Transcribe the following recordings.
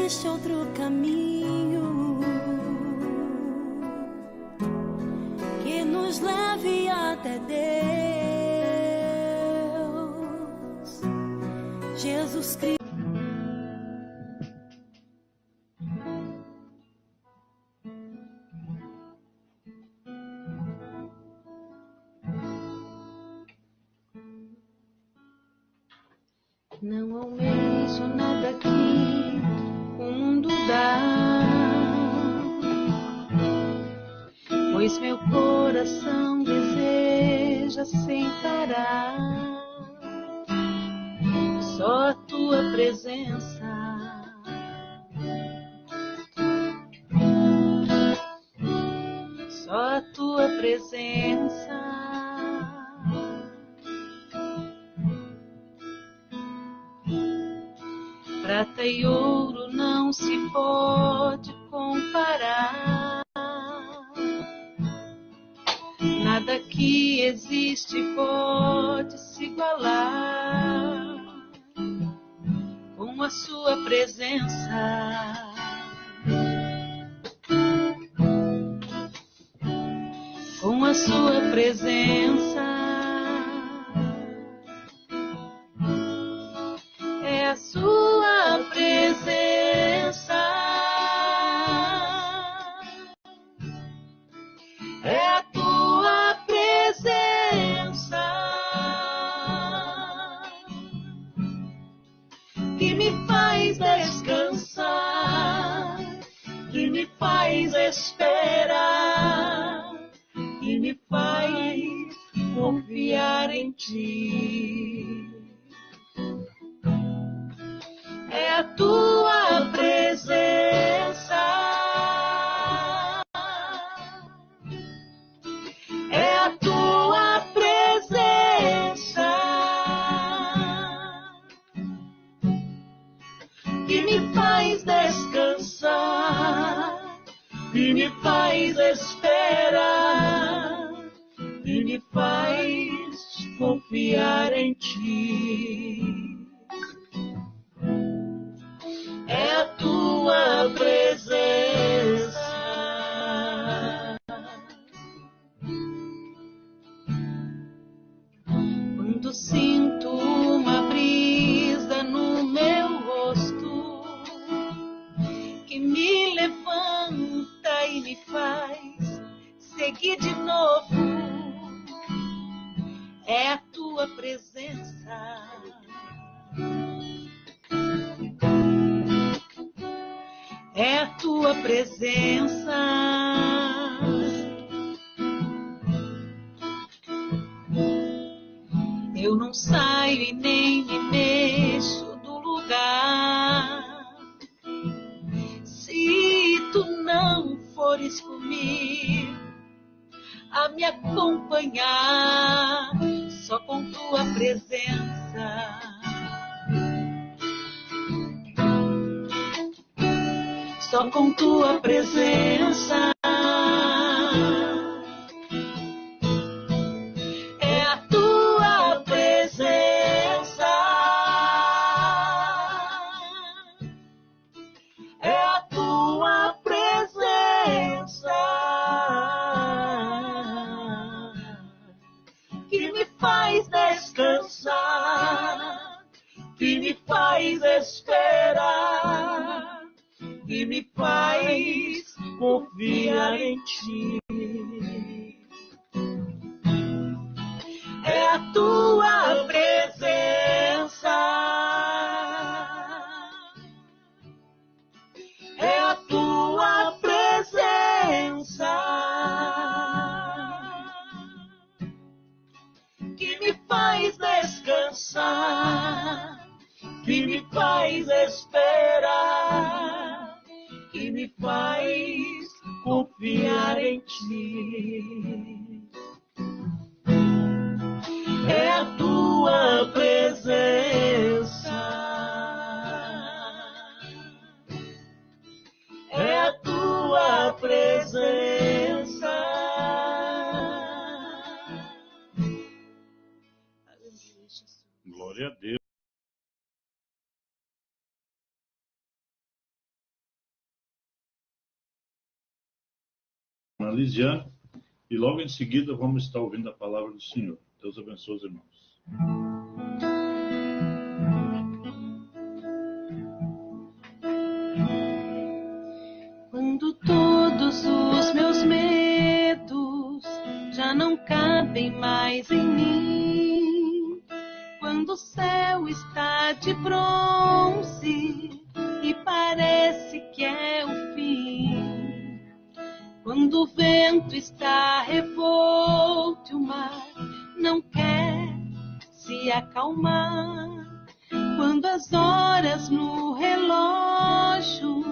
existe outro caminho que nos leve até Deus. Jesus Cristo. Não almejo nada que o mundo dá, pois meu coração deseja sem parar só a tua presença. Só a tua presença. Prata e ouro não se pode comparar. Nada que existe pode se igualar com a sua presença. Com a sua presença. É a sua presença, é a tua presença que me faz descansar, que me faz esperar, que me faz confiar em ti. É a tua presença, é a tua presença que me faz descansar, que me faz esperar, que me faz confiar em ti. É a tua presença. Quando sinto uma brisa no meu rosto que me levanta e me faz seguir de novo, é a tua presença. É a tua presença. Eu não saio e nem me mexo do lugar se tu não fores comigo a me acompanhar, só com tua presença. Só com tua presença. É a tua presença. É a tua presença que me faz descansar, que me faz esperar, que me faz confiar em ti. É a tua presença, é a tua presença que me faz descansar, que me faz esperar, que me faz confiar em ti. É a tua presença, é a tua presença. Glória a Deus. Lisiane, e logo em seguida vamos estar ouvindo a palavra do Senhor. Deus abençoe os irmãos. Quando todos os meus medos já não cabem mais em mim, quando o céu está de bronze e parece que é o fim, quando o vento está revolto e o mar não quer se acalmar, quando as horas no relógio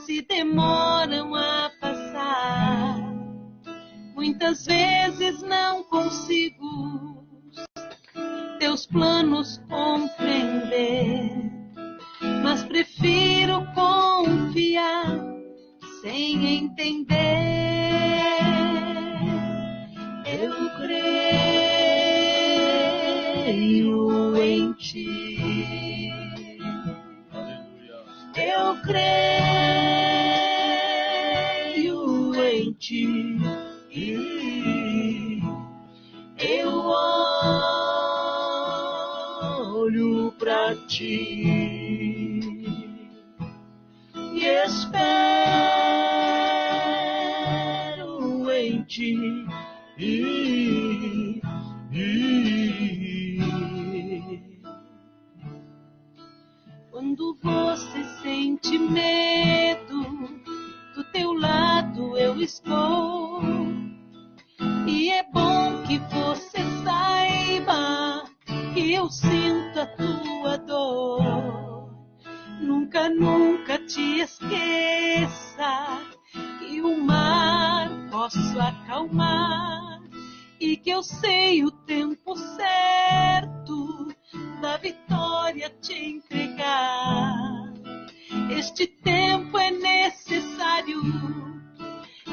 se demoram a passar, muitas vezes não consigo teus planos compreender, mas prefiro confiar sem entender. Eu creio em ti. Eu creio em ti. Eu olho pra ti e espero em ti. Quando você sente medo, do teu lado eu estou. E é bom que você saiba que eu sinto a tua dor. Nunca, nunca te esqueça que o mar posso acalmar e que eu sei o tempo certo da vitória te entregar. Este tempo é necessário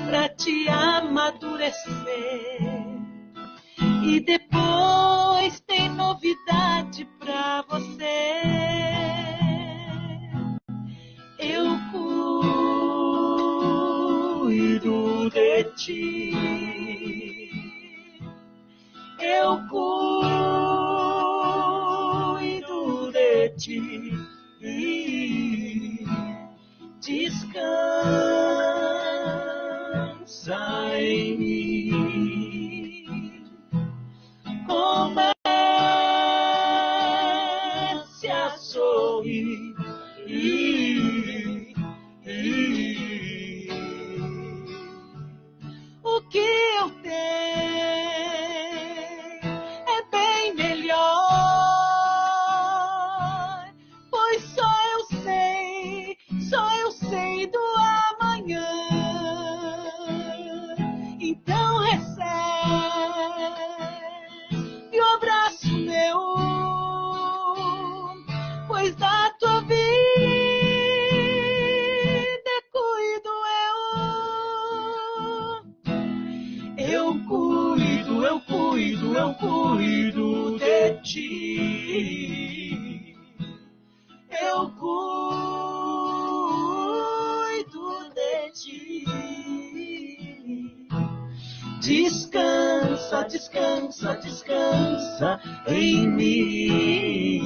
para te amadurecer e depois tem novidade para você. Eu cuido de ti. Eu cuido de ti. Descansa em mim. Comece a sorrir. O que eu tenho é bem melhor, pois só eu sei do amanhã. Então recebe o abraço meu, pois da tua vida cuido eu. Eu cuido de ti. Eu cuido de ti. Descansa, descansa, descansa em mim.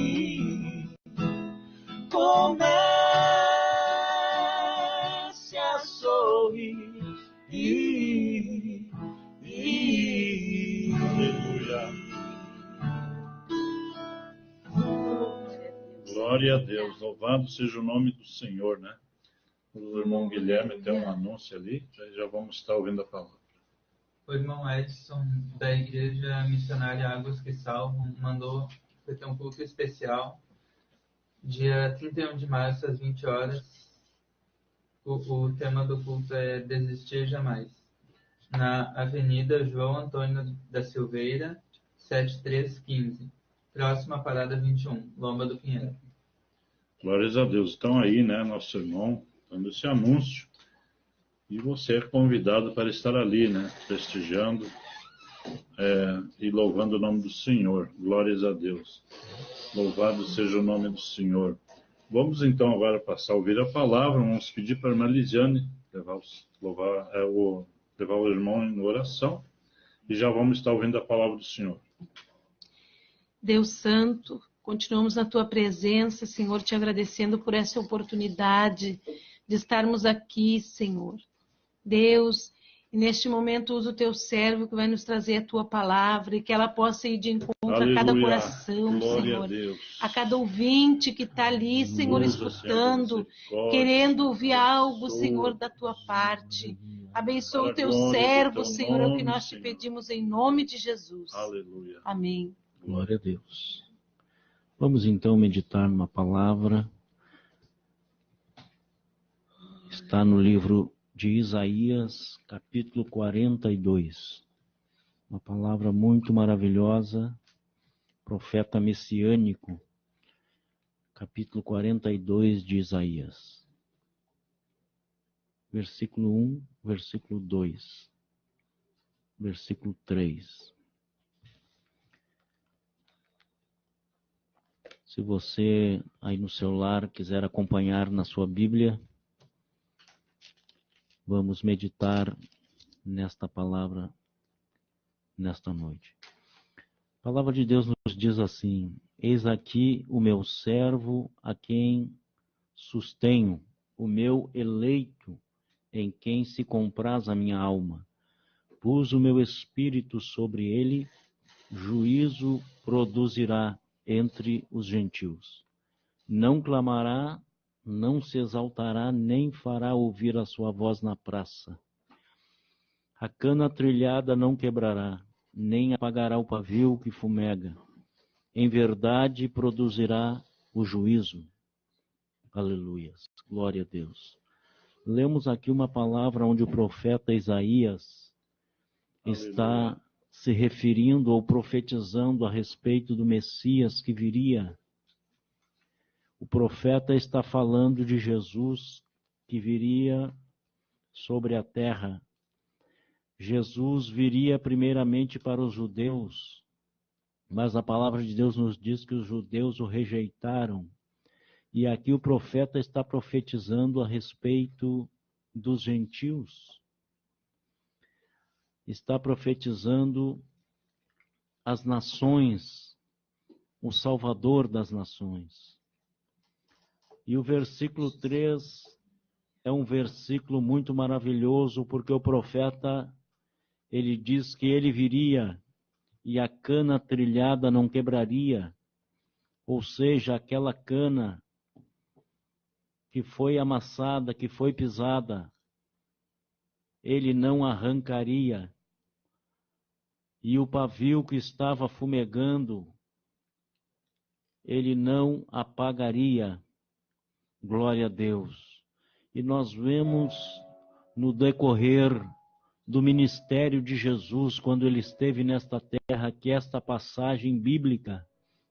Comece a sorrir. Glória a Deus, louvado seja o nome do Senhor, né? O irmão Guilherme tem um anúncio ali, já vamos estar ouvindo a palavra. O irmão Edson, da Igreja Missionária Águas que Salvam, mandou ter um culto especial, dia 31 de março, às 20 horas. O tema do culto é Desistir Jamais, na Avenida João Antônio da Silveira, 7315, próxima à Parada 21, Lomba do Pinheiro. Glórias a Deus. Então aí, né, nosso irmão, dando esse anúncio. E você é convidado para estar ali, né, prestigiando e louvando o nome do Senhor. Glórias a Deus. Louvado seja o nome do Senhor. Vamos então agora passar a ouvir a palavra. Vamos pedir para a irmã Lisiane louvar levar o irmão em oração e já vamos estar ouvindo a palavra do Senhor. Deus Santo, continuamos na Tua presença, Senhor, te agradecendo por essa oportunidade de estarmos aqui, Senhor. Deus, e neste momento usa o Teu servo que vai nos trazer a Tua palavra e que ela possa ir de encontro a cada coração, Glória Senhor. a Deus. A cada ouvinte que está ali, Senhor, Usa, escutando, Senhor, misericórdia, querendo ouvir algo, abençoa. Senhor, da Tua parte. Abençoa Para o Teu a glória do servo, Teu Senhor, é o que nome, nós te Senhor. pedimos em nome de Jesus. Aleluia. Amém. Glória a Deus. Vamos então meditar numa palavra. Está no livro de Isaías, capítulo 42. Uma palavra muito maravilhosa, profeta messiânico, capítulo 42 de Isaías. Versículo 1, versículo 2, versículo 3. Se você aí no celular quiser acompanhar na sua Bíblia, vamos meditar nesta palavra nesta noite. A palavra de Deus nos diz assim: eis aqui o meu servo a quem sustenho, o meu eleito em quem se compraz a minha alma. Pus o meu espírito sobre ele, juízo produzirá entre os gentios. Não clamará, não se exaltará, nem fará ouvir a sua voz na praça. A cana trilhada não quebrará, nem apagará o pavio que fumega. Em verdade produzirá o juízo. Aleluias. Glória a Deus. Lemos aqui uma palavra onde o profeta Isaías está se referindo ou profetizando a respeito do Messias que viria. O profeta está falando de Jesus que viria sobre a terra. Jesus viria primeiramente para os judeus, mas a palavra de Deus nos diz que os judeus o rejeitaram. E aqui o profeta está profetizando a respeito dos gentios. Está profetizando as nações, o Salvador das nações. E o versículo 3 é um versículo muito maravilhoso, porque o profeta, ele diz que ele viria e a cana trilhada não quebraria, ou seja, aquela cana que foi amassada, que foi pisada, ele não arrancaria. E o pavio que estava fumegando, ele não apagaria. Glória a Deus. E nós vemos no decorrer do ministério de Jesus, quando ele esteve nesta terra, que esta passagem bíblica,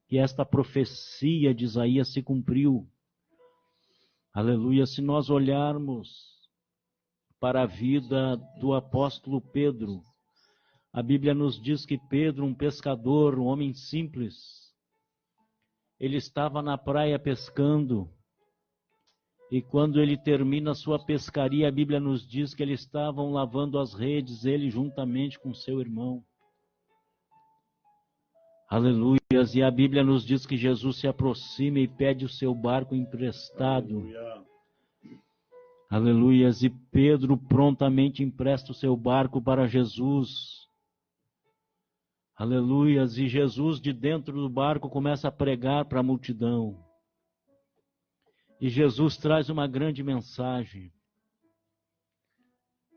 que esta profecia de Isaías se cumpriu. Aleluia. Se nós olharmos para a vida do apóstolo Pedro, a Bíblia nos diz que Pedro, um pescador, um homem simples, ele estava na praia pescando, e quando ele termina a sua pescaria, a Bíblia nos diz que eles estavam lavando as redes, ele juntamente com seu irmão. Aleluias. E a Bíblia nos diz que Jesus se aproxima e pede o seu barco emprestado. Aleluia. Aleluias. E Pedro prontamente empresta o seu barco para Jesus. Aleluias. E Jesus de dentro do barco começa a pregar para a multidão. E Jesus traz uma grande mensagem.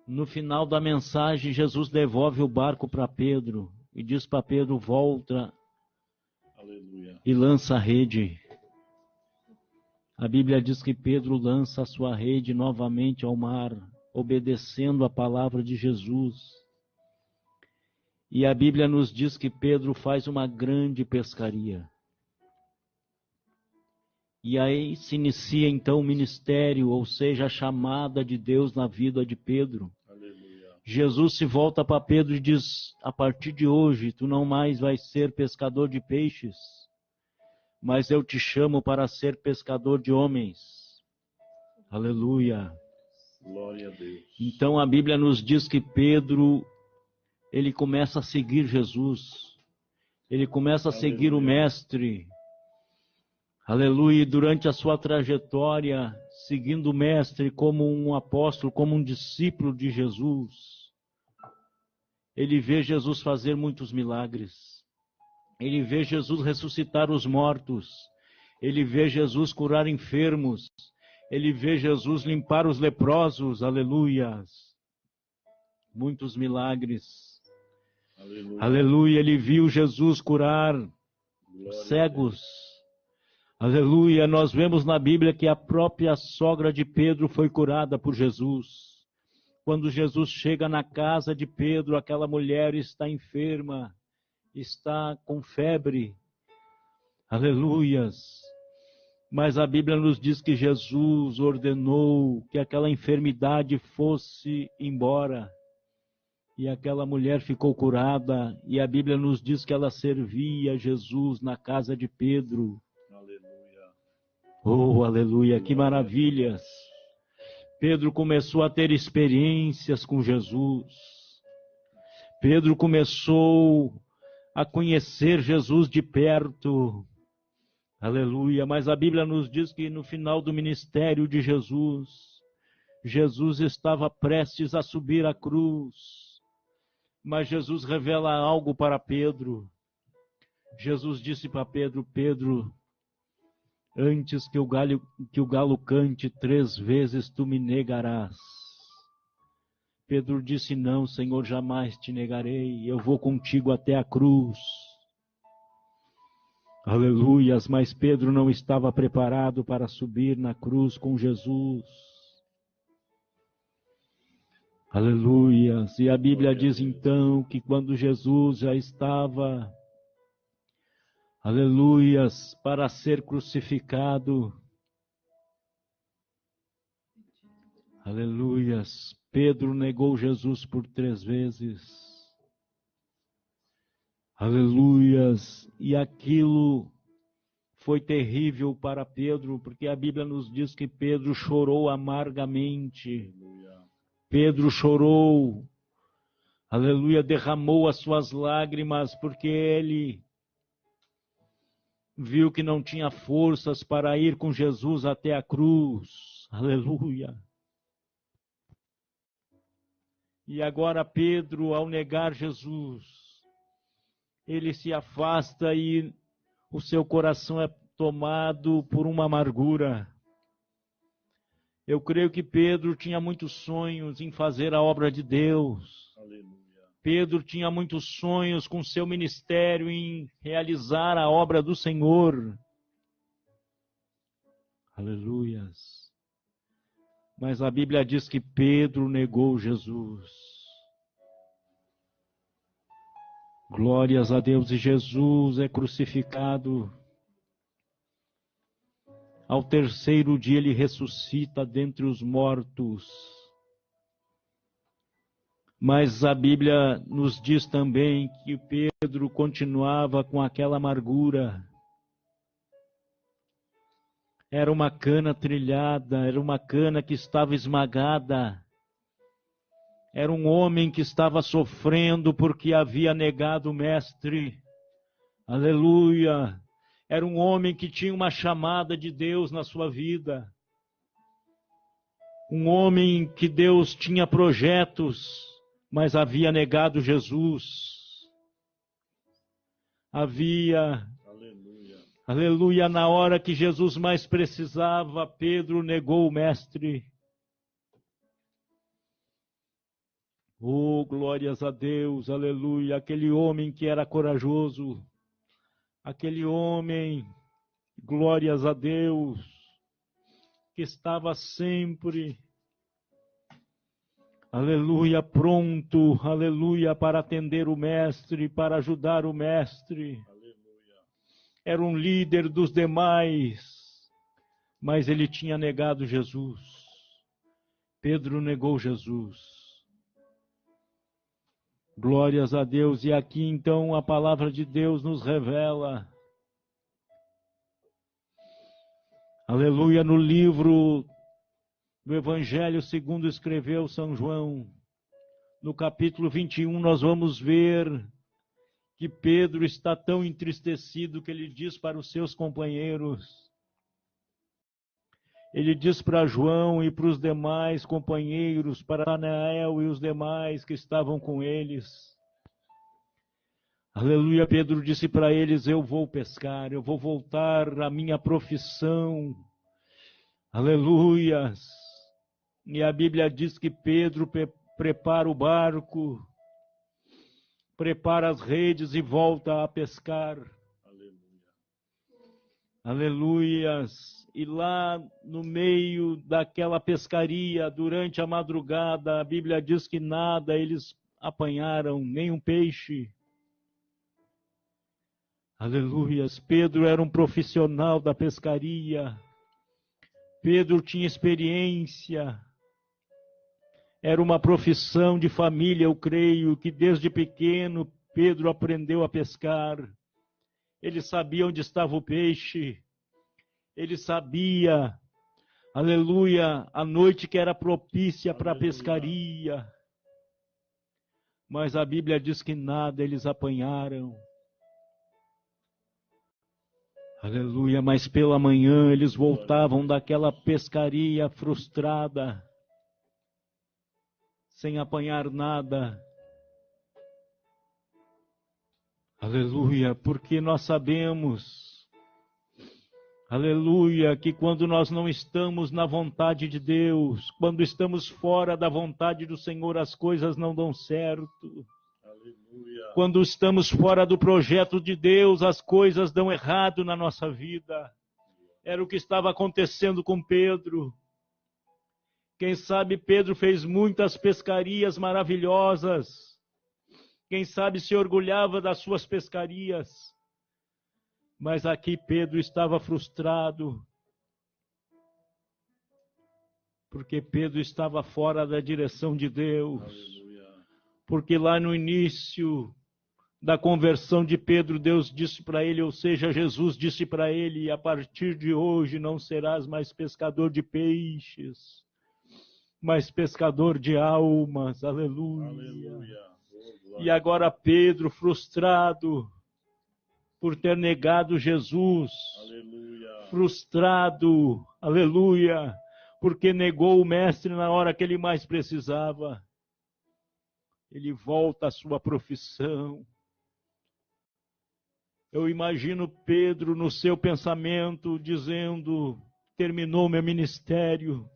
No final da mensagem, Jesus devolve o barco para Pedro e diz para Pedro: volta. Aleluia. E lança a rede. A Bíblia diz que Pedro lança a sua rede novamente ao mar, obedecendo a palavra de Jesus. E a Bíblia nos diz que Pedro faz uma grande pescaria. E aí se inicia então o ministério, ou seja, a chamada de Deus na vida de Pedro. Aleluia. Jesus se volta para Pedro e diz: a partir de hoje tu não mais vais ser pescador de peixes, mas eu te chamo para ser pescador de homens. Aleluia. Glória a Deus. Então a Bíblia nos diz que Pedro, ele começa a seguir Jesus. Ele começa a seguir o Mestre. Aleluia. E durante a sua trajetória, seguindo o Mestre como um apóstolo, como um discípulo de Jesus, ele vê Jesus fazer muitos milagres. Ele vê Jesus ressuscitar os mortos. Ele vê Jesus curar enfermos. Ele vê Jesus limpar os leprosos. Aleluia. Muitos milagres. Aleluia. Aleluia. Ele viu Jesus curar cegos. Aleluia. Nós vemos na Bíblia que a própria sogra de Pedro foi curada por Jesus. Quando Jesus chega na casa de Pedro, aquela mulher está enferma, está com febre. Aleluias. Mas a Bíblia nos diz que Jesus ordenou que aquela enfermidade fosse embora. E aquela mulher ficou curada. E a Bíblia nos diz que ela servia Jesus na casa de Pedro. Aleluia. Oh, aleluia, que maravilhas. Pedro começou a ter experiências com Jesus. Pedro começou a conhecer Jesus de perto. Aleluia. Mas a Bíblia nos diz que no final do ministério de Jesus, Jesus estava prestes a subir a cruz. Mas Jesus revela algo para Pedro. Jesus disse para Pedro: Pedro, antes que o galo cante 3 vezes, tu me negarás. Pedro disse: não, Senhor, jamais te negarei. Eu vou contigo até a cruz. Aleluias, mas Pedro não estava preparado para subir na cruz com Jesus. Aleluias. E a Bíblia diz então que quando Jesus já estava, aleluias, para ser crucificado, aleluias, Pedro negou Jesus por 3 vezes. Aleluias. E aquilo foi terrível para Pedro, porque a Bíblia nos diz que Pedro chorou amargamente. Pedro chorou, aleluia, derramou as suas lágrimas, porque ele viu que não tinha forças para ir com Jesus até a cruz. Aleluia. E agora Pedro, ao negar Jesus, ele se afasta e o seu coração é tomado por uma amargura. Eu creio que Pedro tinha muitos sonhos em fazer a obra de Deus. Aleluia. Pedro tinha muitos sonhos com seu ministério em realizar a obra do Senhor. Aleluias. Mas a Bíblia diz que Pedro negou Jesus. Glórias a Deus. E Jesus é crucificado. Ao 3º dia ele ressuscita dentre os mortos. Mas a Bíblia nos diz também que Pedro continuava com aquela amargura. Era uma cana trilhada, era uma cana que estava esmagada. Era um homem que estava sofrendo porque havia negado o Mestre. Aleluia! Era um homem que tinha uma chamada de Deus na sua vida. Um homem que Deus tinha projetos, mas havia negado Jesus. Aleluia, na hora que Jesus mais precisava, Pedro negou o Mestre. Oh, glórias a Deus, aleluia, aquele homem que era corajoso, aquele homem, glórias a Deus, que estava sempre, aleluia, pronto, aleluia, para atender o Mestre, para ajudar o Mestre. Aleluia. Era um líder dos demais, mas ele tinha negado Jesus. Pedro negou Jesus. Glórias a Deus. E aqui então a palavra de Deus nos revela, aleluia, no livro do Evangelho segundo escreveu São João, no capítulo 21, nós vamos ver que Pedro está tão entristecido que ele diz para os seus companheiros, ele diz para João e para os demais companheiros, para Natanael e os demais que estavam com eles, aleluia, Pedro disse para eles, eu vou pescar, eu vou voltar à minha profissão, aleluias. E a Bíblia diz que Pedro prepara o barco, prepara as redes e volta a pescar. Aleluias. E lá no meio daquela pescaria, durante a madrugada, a Bíblia diz que nada eles apanharam, nem um peixe. Aleluias. Pedro era um profissional da pescaria. Pedro tinha experiência. Era uma profissão de família, eu creio, que desde pequeno Pedro aprendeu a pescar. Ele sabia onde estava o peixe. Ele sabia, aleluia, a noite que era propícia para a pescaria. Mas a Bíblia diz que nada eles apanharam. Aleluia, mas pela manhã eles voltavam daquela pescaria frustrada, sem apanhar nada. Aleluia, porque nós sabemos, aleluia, que quando nós não estamos na vontade de Deus, quando estamos fora da vontade do Senhor, as coisas não dão certo. Aleluia. Quando estamos fora do projeto de Deus, as coisas dão errado na nossa vida. Era o que estava acontecendo com Pedro. Quem sabe Pedro fez muitas pescarias maravilhosas. Quem sabe se orgulhava das suas pescarias. Mas aqui Pedro estava frustrado. Porque Pedro estava fora da direção de Deus. Aleluia. Porque lá no início da conversão de Pedro, Deus disse para ele, ou seja, Jesus disse para ele, a partir de hoje não serás mais pescador de peixes, mas pescador de almas. Aleluia. Aleluia. E agora Pedro, frustrado por ter negado Jesus, aleluia, frustrado, aleluia, porque negou o mestre na hora que ele mais precisava. Ele volta à sua profissão. Eu imagino Pedro no seu pensamento dizendo, terminou meu ministério,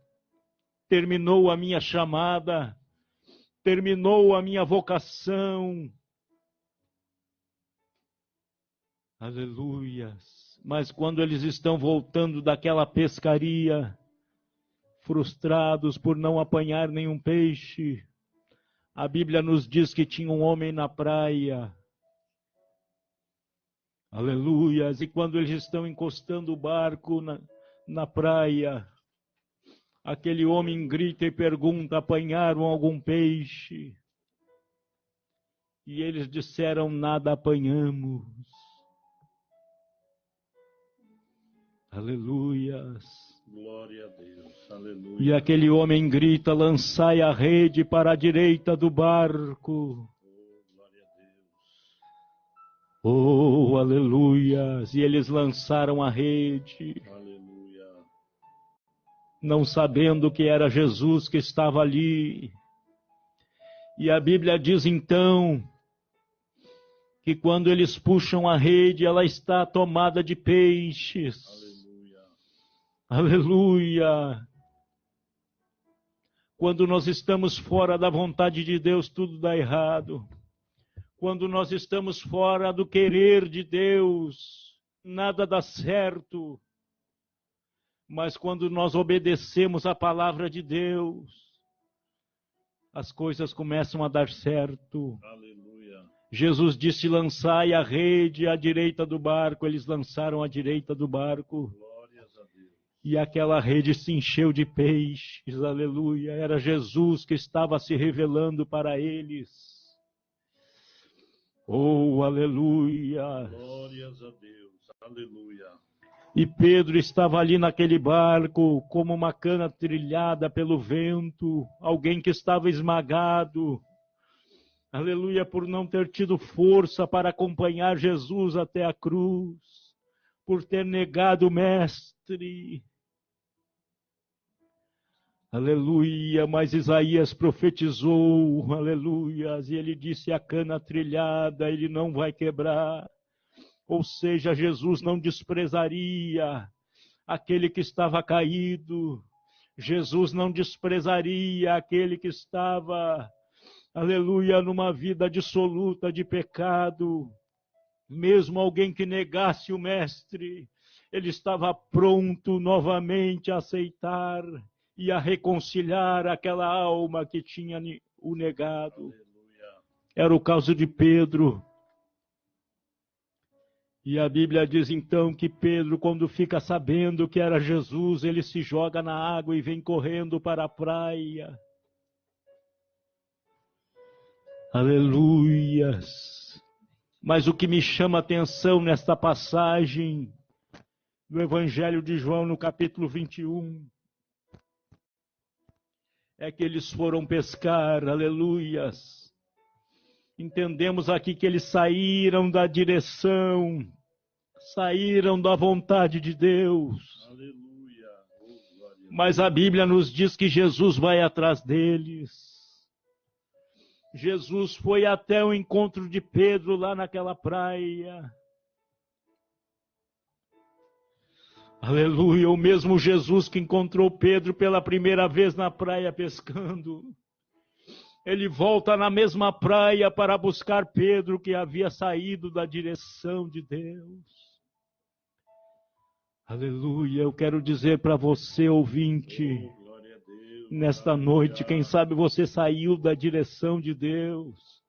terminou a minha chamada, terminou a minha vocação. Aleluias. Mas quando eles estão voltando daquela pescaria, frustrados por não apanhar nenhum peixe, a Bíblia nos diz que tinha um homem na praia. Aleluias. E quando eles estão encostando o barco na praia, aquele homem grita e pergunta, apanharam algum peixe? E eles disseram, nada apanhamos. Aleluias. Glória a Deus. Aleluia. E aquele homem grita, lançai a rede para a direita do barco. Oh, glória a Deus. Oh, aleluias. E eles lançaram a rede. Aleluia. Não sabendo que era Jesus que estava ali. E a Bíblia diz então que quando eles puxam a rede, ela está tomada de peixes. Aleluia! Quando nós estamos fora da vontade de Deus, tudo dá errado. Quando nós estamos fora do querer de Deus, nada dá certo. Mas quando nós obedecemos a palavra de Deus, as coisas começam a dar certo. Aleluia. Jesus disse, lançai a rede à direita do barco. Eles lançaram à direita do barco. Glórias a Deus. E aquela rede se encheu de peixes, aleluia. Era Jesus que estava se revelando para eles. Oh, aleluia. Glórias a Deus, aleluia. E Pedro estava ali naquele barco, como uma cana trilhada pelo vento, alguém que estava esmagado, aleluia, por não ter tido força para acompanhar Jesus até a cruz, por ter negado o Mestre. Aleluia, mas Isaías profetizou, aleluia, e ele disse: a cana trilhada ele não vai quebrar. Ou seja, Jesus não desprezaria aquele que estava caído. Jesus não desprezaria aquele que estava, aleluia, numa vida dissoluta de pecado. Mesmo alguém que negasse o Mestre, ele estava pronto novamente a aceitar e a reconciliar aquela alma que tinha o negado. Era o caso de Pedro. E a Bíblia diz então que Pedro, quando fica sabendo que era Jesus, ele se joga na água e vem correndo para a praia. Aleluias! Mas o que me chama a atenção nesta passagem do Evangelho de João, no capítulo 21, é que eles foram pescar, aleluias. Entendemos aqui que eles saíram da direção, saíram da vontade de Deus. Aleluia. Mas a Bíblia nos diz que Jesus vai atrás deles. Jesus foi até o encontro de Pedro lá naquela praia. Aleluia, o mesmo Jesus que encontrou Pedro pela primeira vez na praia pescando. Ele volta na mesma praia para buscar Pedro, que havia saído da direção de Deus. Aleluia, eu quero dizer para você, ouvinte, nesta noite, quem sabe você saiu da direção de Deus.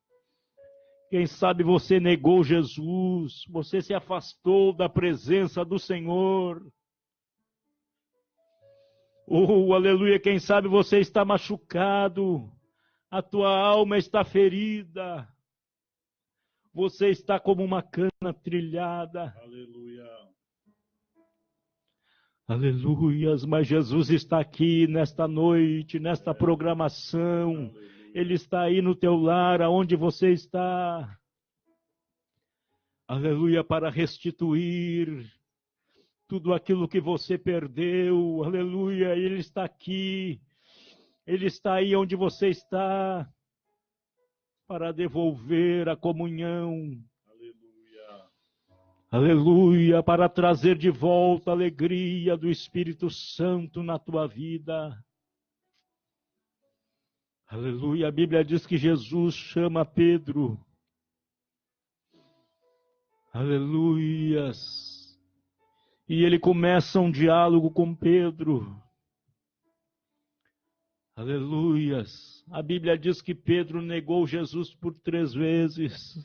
Quem sabe você negou Jesus, você se afastou da presença do Senhor. Oh, aleluia, quem sabe você está machucado, a tua alma está ferida, você está como uma cana trilhada. Aleluia. Aleluias, mas Jesus está aqui nesta noite, nesta programação. Aleluia. Ele está aí no teu lar, aonde você está. Aleluia, para restituir tudo aquilo que você perdeu. Aleluia, Ele está aqui. Ele está aí onde você está, para devolver a comunhão. Aleluia, para trazer de volta a alegria do Espírito Santo na tua vida. Aleluia, a Bíblia diz que Jesus chama Pedro. Aleluias. E ele começa um diálogo com Pedro. Aleluias. A Bíblia diz que Pedro negou Jesus por 3 vezes.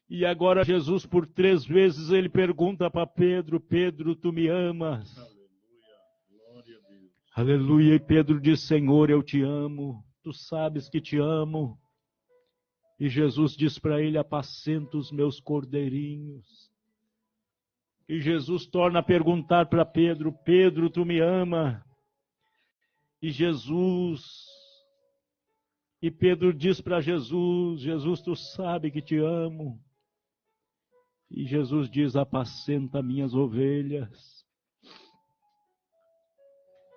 E agora Jesus, por 3 vezes, ele pergunta para Pedro: Pedro, tu me amas? Aleluia. Glória a Deus. Aleluia. E Pedro diz: Senhor, eu te amo. Tu sabes que te amo. E Jesus diz para ele: apacenta os meus cordeirinhos. E Jesus torna a perguntar para Pedro: Pedro, tu me ama? E Pedro diz para Jesus: Jesus, tu sabe que te amo. E Jesus diz: apacenta minhas ovelhas.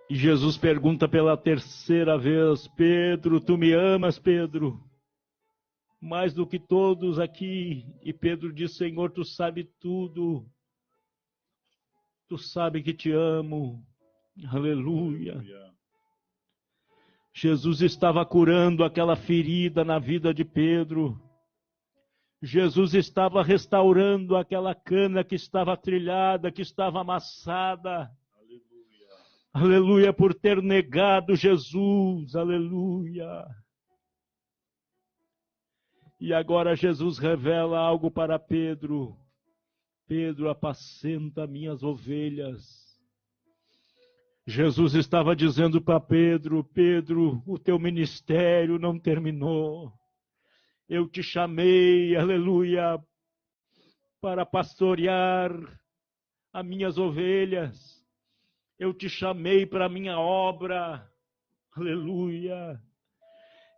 E Jesus pergunta pela 3ª vez: Pedro, tu me amas, Pedro? Mais do que todos aqui. E Pedro diz: Senhor, tu sabe tudo. Tu sabe que te amo. Aleluia. Aleluia. Jesus estava curando aquela ferida na vida de Pedro. Jesus estava restaurando aquela cana que estava trilhada, que estava amassada. Aleluia. Aleluia, por ter negado Jesus. Aleluia. E agora Jesus revela algo para Pedro. Pedro, apacenta minhas ovelhas. Jesus estava dizendo para Pedro: Pedro, o teu ministério não terminou. Eu te chamei, aleluia, para pastorear as minhas ovelhas. Eu te chamei para a minha obra. Aleluia.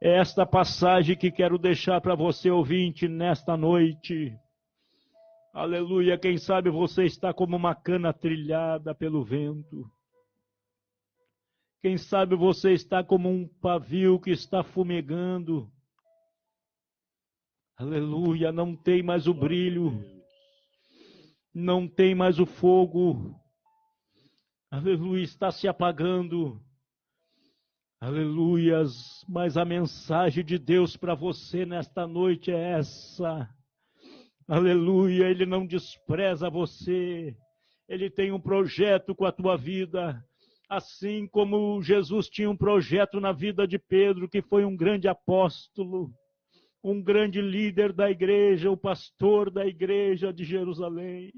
É esta passagem que quero deixar para você, ouvinte, nesta noite. Aleluia. Quem sabe você está como uma cana trilhada pelo vento. Quem sabe você está como um pavio que está fumegando. Aleluia. Não tem mais o brilho. Não tem mais o fogo. Aleluia. Está se apagando. Aleluias, mas a mensagem de Deus para você nesta noite é essa. Aleluia, Ele não despreza você. Ele tem um projeto com a tua vida. Assim como Jesus tinha um projeto na vida de Pedro, que foi um grande apóstolo, um grande líder da igreja, o pastor da igreja de Jerusalém.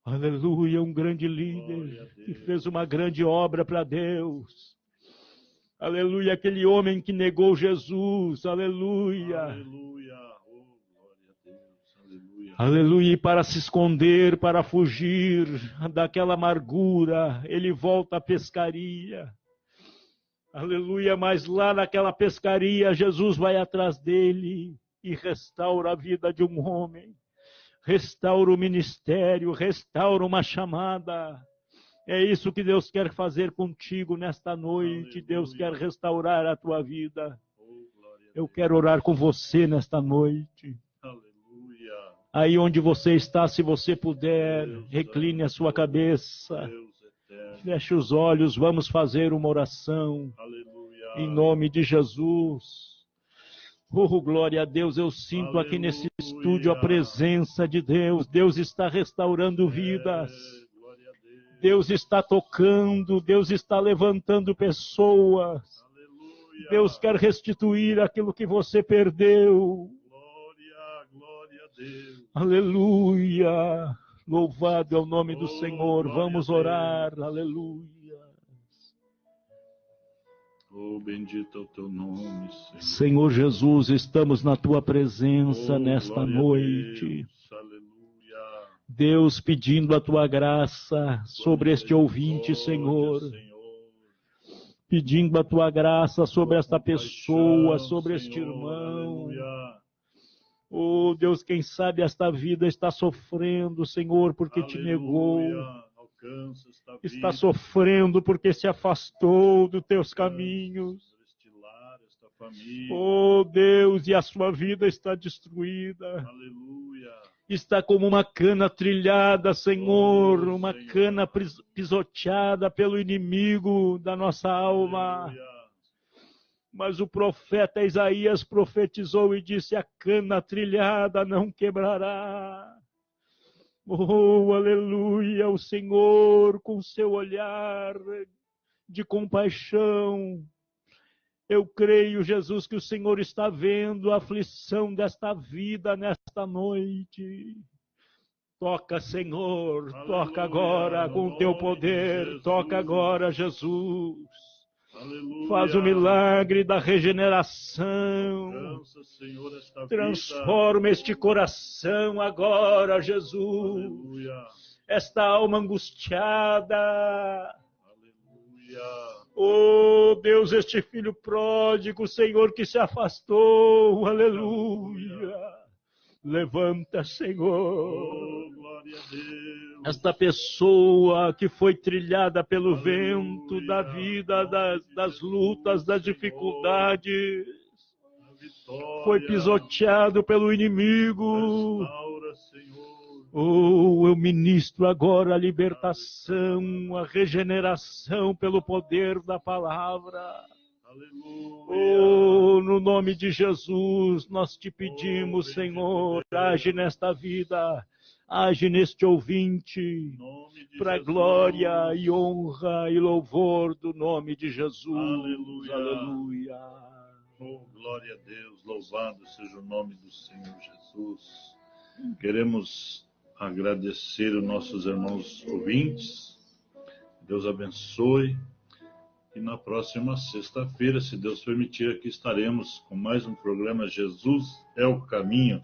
Aleluia, um grande líder que fez uma grande obra para Deus. Aleluia, aquele homem que negou Jesus. Aleluia. Aleluia. Oh, glória a Deus. Aleluia. Aleluia, e para se esconder, para fugir daquela amargura, ele volta à pescaria. Aleluia, mas lá naquela pescaria, Jesus vai atrás dele e restaura a vida de um homem. Restaura o ministério, restaura uma chamada. É isso que Deus quer fazer contigo nesta noite. Aleluia. Deus quer restaurar a tua vida. Eu quero orar com você nesta noite. Aleluia. Aí onde você está, se você puder, recline a sua cabeça. Feche os olhos, vamos fazer uma oração. Aleluia. Em nome de Jesus. Oh, glória a Deus, eu sinto aqui nesse estúdio a presença de Deus. Deus está restaurando vidas. Deus está tocando, Deus está levantando pessoas. Deus quer restituir aquilo que você perdeu. Glória a Deus. Aleluia. Louvado é o nome do Senhor. Vamos orar. Aleluia. Oh, bendito é o teu nome, Senhor. Senhor Jesus, estamos na tua presença nesta noite. Aleluia. Deus, pedindo a tua graça sobre este ouvinte, Senhor. Pedindo a tua graça sobre esta pessoa, sobre este irmão. Oh, Deus, quem sabe esta vida está sofrendo, Senhor, porque te negou. Está sofrendo porque se afastou dos teus caminhos. Oh Deus, e a sua vida está destruída. Está como uma cana trilhada, Senhor, uma cana pisoteada pelo inimigo da nossa alma. Mas o profeta Isaías profetizou e disse: a cana trilhada não quebrará. Oh, aleluia, o Senhor com seu olhar de compaixão. Eu creio, Jesus, que o Senhor está vendo a aflição desta vida nesta noite. Toca, Senhor, toca agora com o teu poder, toca agora, Jesus. Aleluia. Faz o milagre da regeneração. Transforma este coração agora, Jesus. Aleluia. Esta alma angustiada. Aleluia. Oh, Deus, este filho pródigo, Senhor, que se afastou. Aleluia. Levanta, Senhor. Oh, glória a Deus. Esta pessoa que foi trilhada pelo vento da vida, das lutas, das dificuldades, foi pisoteado pelo inimigo. Restaura, Senhor. Oh, eu ministro agora a libertação, a regeneração pelo poder da palavra. Aleluia. Oh, no nome de Jesus, nós te pedimos, Senhor, age nesta vida. Age neste ouvinte, para glória e honra e louvor do nome de Jesus. Aleluia. Aleluia. Oh, glória a Deus, louvado seja o nome do Senhor Jesus. Queremos agradecer os nossos irmãos ouvintes. Deus abençoe. E na próxima sexta-feira, se Deus permitir, aqui estaremos com mais um programa Jesus é o Caminho.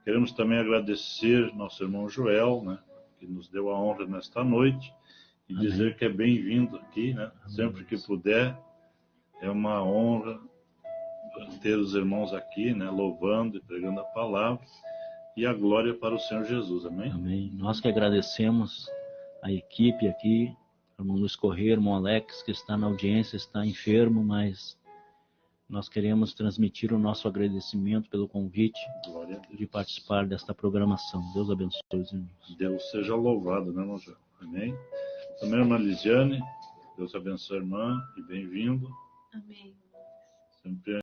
Queremos também agradecer nosso irmão Joel, né, que nos deu a honra nesta noite, e Amém. dizer que é bem-vindo aqui, né? Sempre que puder, é uma honra ter os irmãos aqui, né, louvando e pregando a palavra, e a glória para o Senhor Jesus, amém? Amém. Nós que agradecemos a equipe aqui, o irmão Luiz Corrêa, irmão Alex, que está na audiência, está enfermo, mas nós queremos transmitir o nosso agradecimento pelo convite Glória a Deus. de participar desta programação. Deus abençoe os irmãos. Deus seja louvado, né, irmão Joel? Amém? Também a irmã Lisiane, Deus abençoe a irmã e bem-vindo. Amém. Sempre